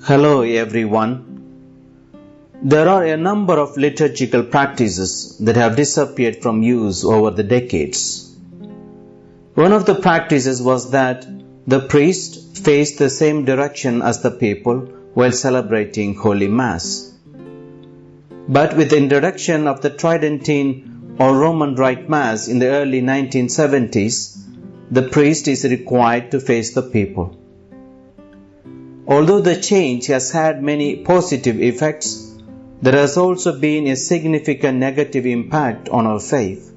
Hello everyone. There are a number of liturgical practices that have disappeared from use over the decades. One of the practices was that the priest faced the same direction as the people while celebrating Holy Mass. But with the introduction of the Tridentine or Roman Rite Mass in the early 1970s, the priest is required to face the people. Although the change has had many positive effects, there has also been a significant negative impact on our faith.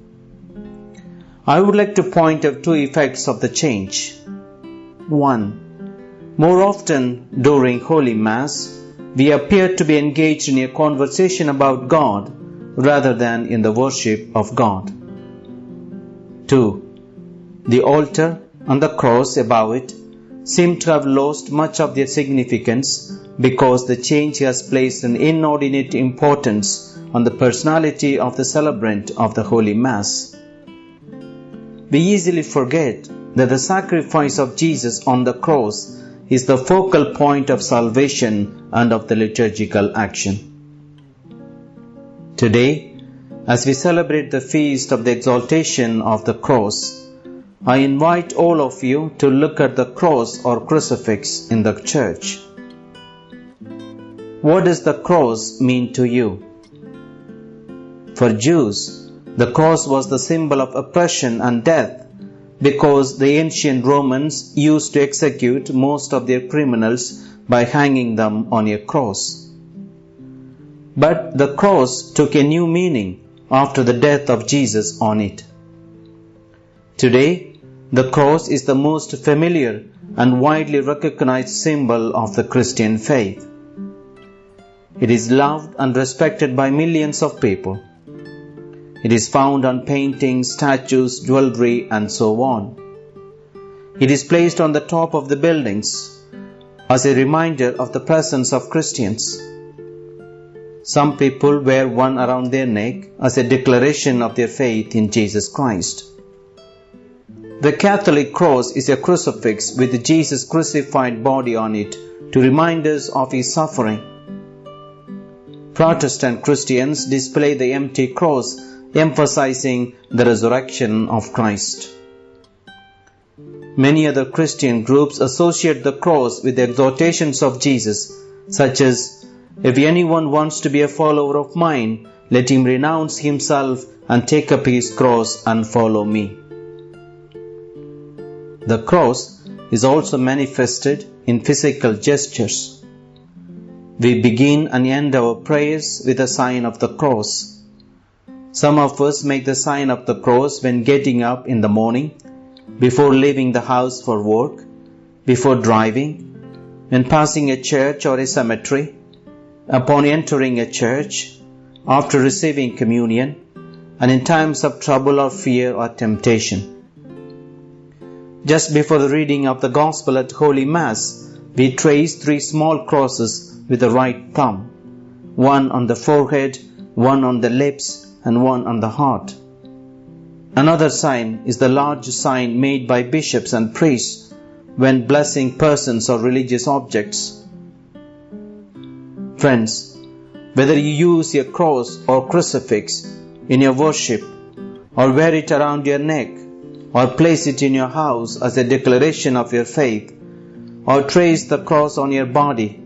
I would like to point out two effects of the change. 1. More often during Holy Mass, we appear to be engaged in a conversation about God rather than in the worship of God. 2. The altar and the cross above it seem to have lost much of their significance because the change has placed an inordinate importance on the personality of the celebrant of the Holy Mass. We easily forget that the sacrifice of Jesus on the cross is the focal point of salvation and of the liturgical action. Today, as we celebrate the feast of the Exaltation of the cross, I invite all of you to look at the cross or crucifix in the church. What does the cross mean to you? For Jews, the cross was the symbol of oppression and death because the ancient Romans used to execute most of their criminals by hanging them on a cross. But the cross took a new meaning after the death of Jesus on it. Today, the cross is the most familiar and widely recognized symbol of the Christian faith. It is loved and respected by millions of people. It is found on paintings, statues, jewelry, and so on. It is placed on the top of the buildings as a reminder of the presence of Christians. Some people wear one around their neck as a declaration of their faith in Jesus Christ. The Catholic cross is a crucifix with Jesus' crucified body on it to remind us of His suffering. Protestant Christians display the empty cross, emphasizing the resurrection of Christ. Many other Christian groups associate the cross with the exhortations of Jesus, such as, "If anyone wants to be a follower of mine, let him renounce himself and take up his cross and follow me." The cross is also manifested in physical gestures. We begin and end our prayers with the sign of the cross. Some of us make the sign of the cross when getting up in the morning, before leaving the house for work, before driving, when passing a church or a cemetery, upon entering a church, after receiving communion, and in times of trouble or fear or temptation. Just before the reading of the Gospel at Holy Mass, we trace 3 small crosses with the right thumb, one on the forehead, one on the lips, and one on the heart. Another sign is the large sign made by bishops and priests when blessing persons or religious objects. Friends, whether you use your cross or crucifix in your worship, or wear it around your neck, or place it in your house as a declaration of your faith, or trace the cross on your body,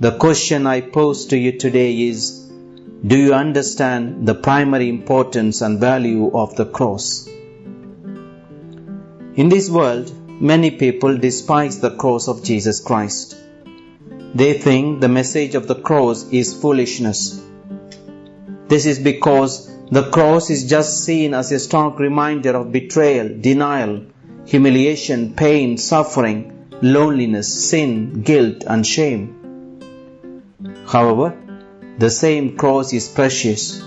the question I pose to you today is, do you understand the primary importance and value of the cross? In this world, many people despise the cross of Jesus Christ. They think the message of the cross is foolishness. This is because the cross is just seen as a stark reminder of betrayal, denial, humiliation, pain, suffering, loneliness, sin, guilt, and shame. However, the same cross is precious.